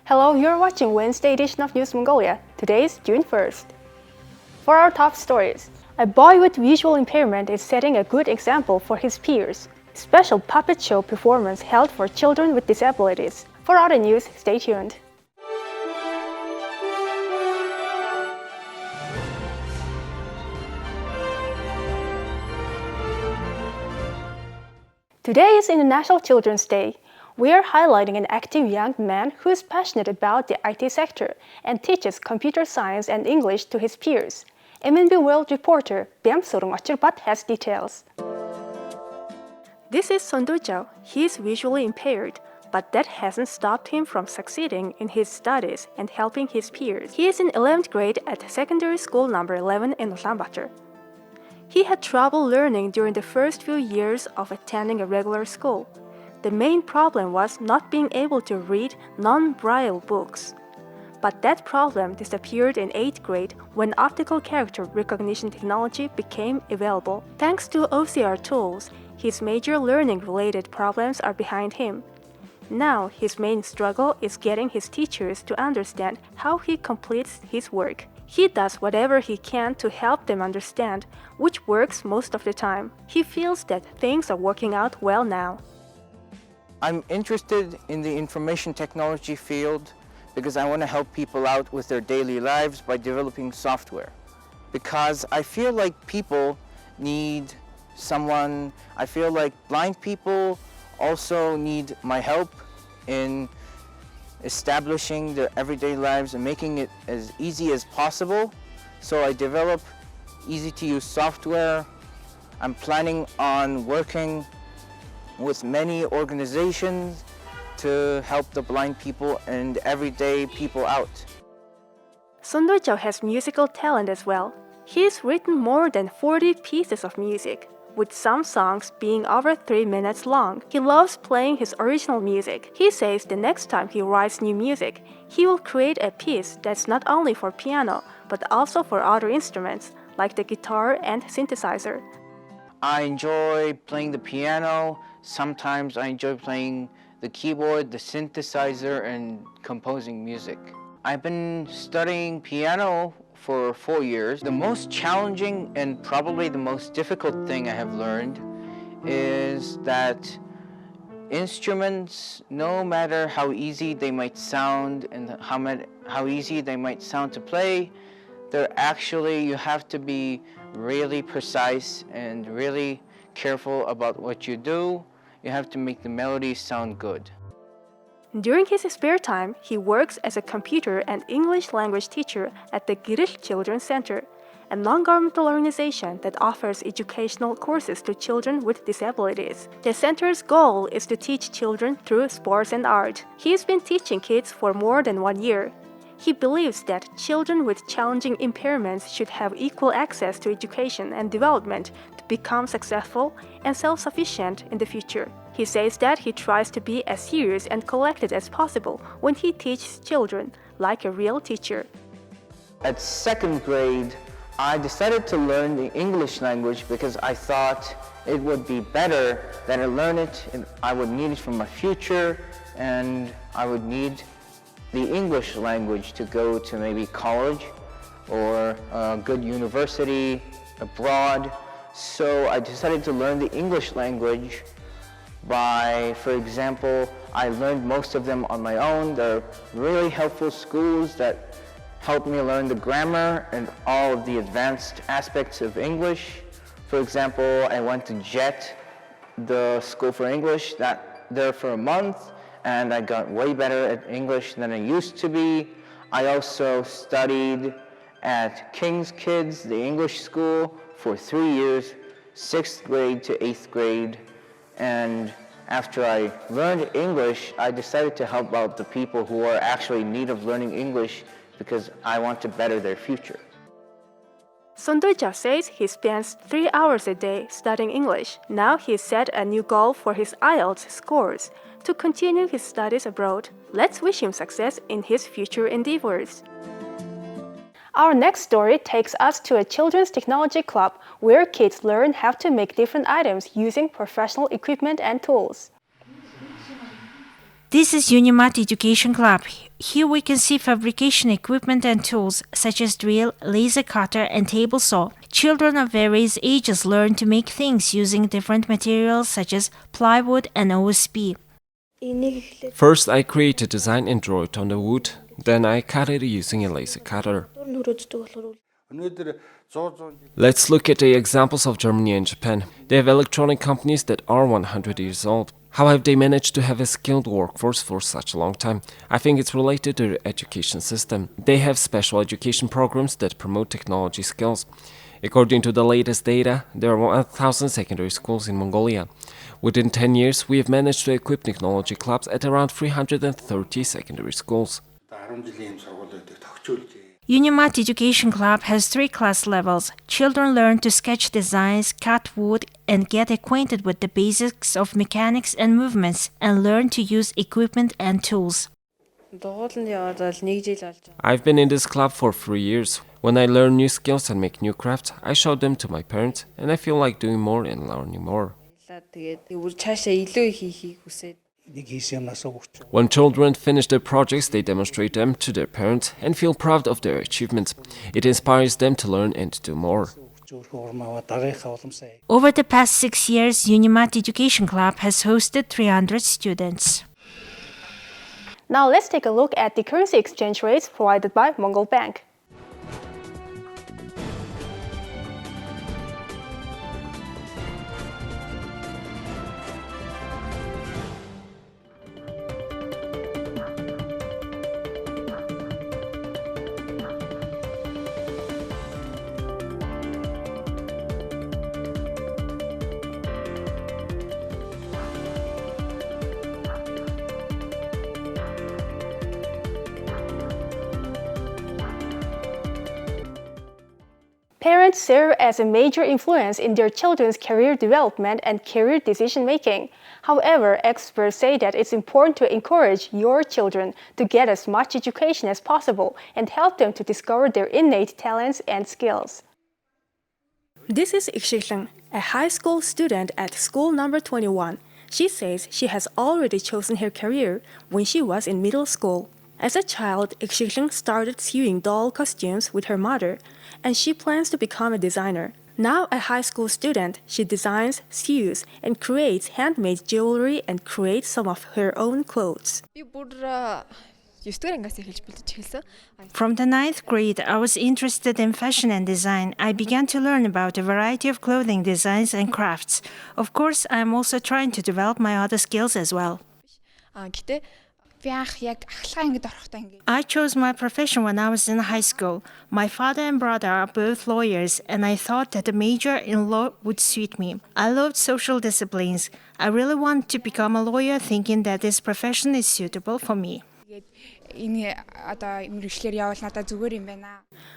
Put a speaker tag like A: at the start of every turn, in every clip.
A: Hello, you're watching Wednesday edition of News Mongolia. Today is June 1st. For our top stories, a boy with visual impairment is setting a good example for his peers. Special puppet show performance held for children with disabilities. For other news, stay tuned. Today is International Children's Day. We are highlighting an active young man who is passionate about the IT sector and teaches computer science and English to his peers. MNB World reporter Bem Sorung-Achirpat has details. This is Son Do-jao. He is visually impaired, but that hasn't stopped him from succeeding in his studies and helping his peers. He is in 11th grade at secondary school number 11 in Ulaanbaatar. He had trouble learning during the first few years of attending a regular school. The main problem was not being able to read non-braille books. But that problem disappeared in 8th grade when optical character recognition technology became available. Thanks to OCR tools, his major learning-related problems are behind him. Now, his main struggle is getting his teachers to understand how he completes his work. He does whatever he can to help them understand, which works most of the time. He feels that things are working out well now.
B: I'm interested in the information technology field because I want to help people out with their daily lives by developing software. Because I feel like people need someone, I feel like blind people also need my help in establishing their everyday lives and making it as easy as possible. So I develop easy-to-use software. I'm planning on working with many organizations to help the blind people and everyday people out.
A: Son Do-jao has musical talent as well. He's written more than 40 pieces of music, with some songs being over 3 minutes long. He loves playing his original music. He says the next time he writes new music, he will create a piece that's not only for piano, but also for other instruments, like the guitar and synthesizer.
B: I enjoy playing the piano. Sometimes I enjoy playing the keyboard, the synthesizer, and composing music. I've been studying piano for 4 years. The most challenging and probably the most difficult thing I have learned is that instruments, no matter how easy they might sound and how easy they might sound to play, you have to be really precise and really careful about what you do. You have to make the melodies sound good.
A: During his spare time, he works as a computer and English language teacher at the Girish Children's Center, a non-governmental organization that offers educational courses to children with disabilities. The center's goal is to teach children through sports and art. He's been teaching kids for more than 1 year. He believes that children with challenging impairments should have equal access to education and development to become successful and self-sufficient in the future. He says that he tries to be as serious and collected as possible when he teaches children, like a real teacher.
B: At 2nd grade, I decided to learn the English language because I thought it would be better that I learn it and I would need it for my future, and I would need the English language to go to maybe college or a good university abroad. So I decided to learn the English language by, for example, I learned most of them on my own. They're really helpful schools that helped me learn the grammar and all of the advanced aspects of English. For example, I went to JET, the school for English, there for a month, and I got way better at English than I used to be. I also studied at King's Kids, the English school, for 3 years, 6th grade to 8th grade. And after I learned English, I decided to help out the people who are actually in need of learning English because I want to better their future.
A: Son Do-jao says he spends 3 hours a day studying English. Now he's set a new goal for his IELTS scores to continue his studies abroad. Let's wish him success in his future endeavors. Our next story takes us to a children's technology club where kids learn how to make different items using professional equipment and tools.
C: This is UNIMAT Education Club. Here we can see fabrication equipment and tools such as drill, laser cutter, and table saw. Children of various ages learn to make things using different materials such as plywood and OSB.
D: First, I create a design and draw it on the wood. Then I cut it using a laser cutter. Let's look at the examples of Germany and Japan. They have electronic companies that are 100 years old. How have they managed to have a skilled workforce for such a long time? I think it's related to their education system. They have special education programs that promote technology skills. According to the latest data, there are 1,000 secondary schools in Mongolia. Within 10 years, we have managed to equip technology clubs at around 330 secondary schools.
C: UNIMAT Education Club has 3 class levels. Children learn to sketch designs, cut wood, and get acquainted with the basics of mechanics and movements, and learn to use equipment and tools.
D: I've been in this club for 3 years. When I learn new skills and make new crafts, I show them to my parents, and I feel like doing more and learning more. When children finish their projects, they demonstrate them to their parents and feel proud of their achievements. It inspires them to learn and to do more.
C: Over the past 6 years, UNIMAT Education Club has hosted 300 students.
A: Now let's take a look at the currency exchange rates provided by Mongol Bank. Parents serve as a major influence in their children's career development and career decision-making. However, experts say that it's important to encourage your children to get as much education as possible and help them to discover their innate talents and skills. This is Ixisheng, a high school student at school number 21. She says she has already chosen her career when she was in middle school. As a child, Ixisheng started sewing doll costumes with her mother, and she plans to become a designer. Now a high school student, she designs, sews, and creates handmade jewelry and creates some of her own clothes.
C: From the 9th grade, I was interested in fashion and design. I began to learn about a variety of clothing designs and crafts. Of course, I am also trying to develop my other skills as well. I chose my profession when I was in high school. My father and brother are both lawyers, and I thought that a major in law would suit me. I loved social disciplines. I really wanted to become a lawyer, thinking that this profession is suitable for me.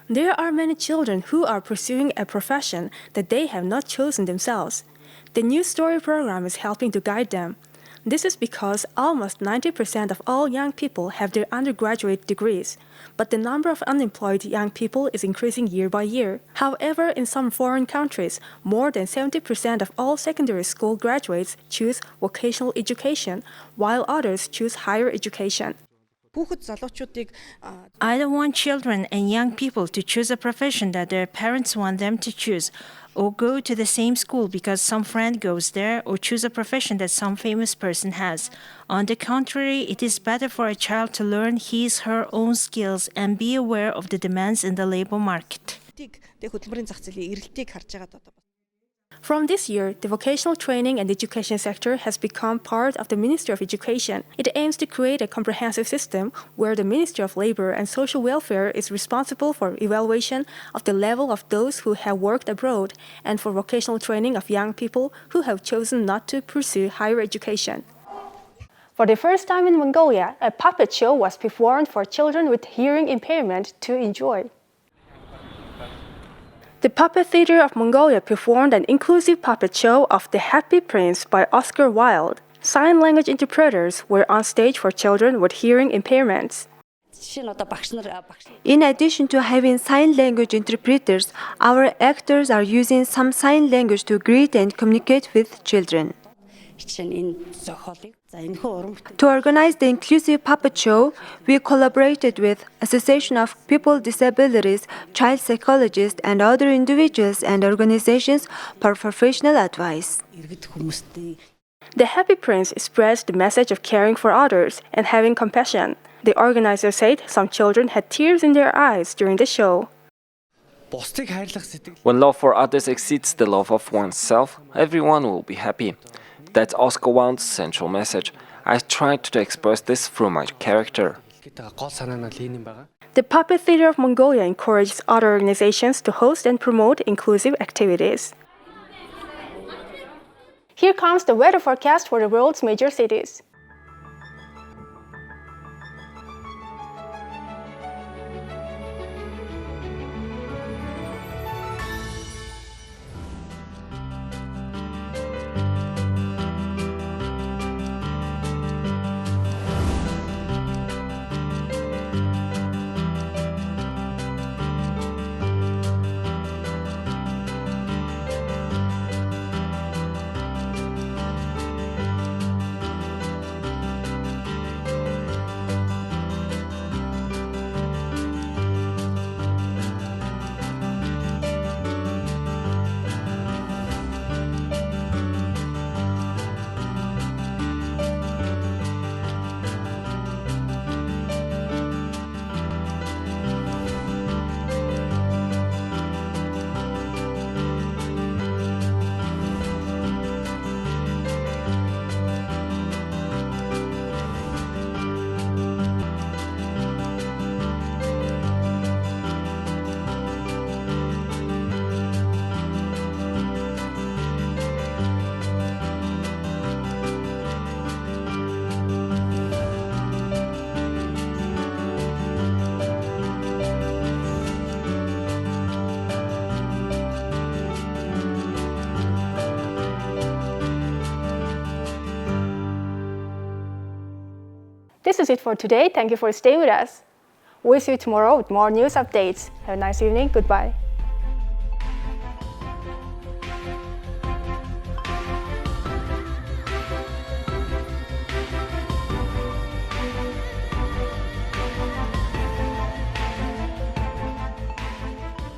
A: There are many children who are pursuing a profession that they have not chosen themselves. The New Story program is helping to guide them. This is because almost 90% of all young people have their undergraduate degrees, but the number of unemployed young people is increasing year by year. However, in some foreign countries, more than 70% of all secondary school graduates choose vocational education, while others choose higher education.
C: I don't want children and young people to choose a profession that their parents want them to choose, or go to the same school because some friend goes there, or choose a profession that some famous person has. On the contrary, it is better for a child to learn his/her own skills and be aware of the demands in the labor market.
A: From this year, the vocational training and education sector has become part of the Ministry of Education. It aims to create a comprehensive system where the Ministry of Labor and Social Welfare is responsible for evaluation of the level of those who have worked abroad and for vocational training of young people who have chosen not to pursue higher education. For the first time in Mongolia, a puppet show was performed for children with hearing impairment to enjoy. The Puppet Theater of Mongolia performed an inclusive puppet show of The Happy Prince by Oscar Wilde. Sign language interpreters were on stage for children with hearing impairments.
E: In addition to having sign language interpreters, our actors are using some sign language to greet and communicate with children. To organize the inclusive puppet show, we collaborated with Association of People with Disabilities, child psychologists, and other individuals and organizations for professional advice.
A: The Happy Prince expressed the message of caring for others and having compassion. The organizer said some children had tears in their eyes during the show.
D: When love for others exceeds the love of oneself, everyone will be happy. That's Oscar Wilde's central message. I tried to express this through my character.
A: The Puppet Theater of Mongolia encourages other organizations to host and promote inclusive activities. Here comes the weather forecast for the world's major cities. This is it for today. Thank you for staying with us. We'll see you tomorrow with more news updates. Have a nice evening. Goodbye.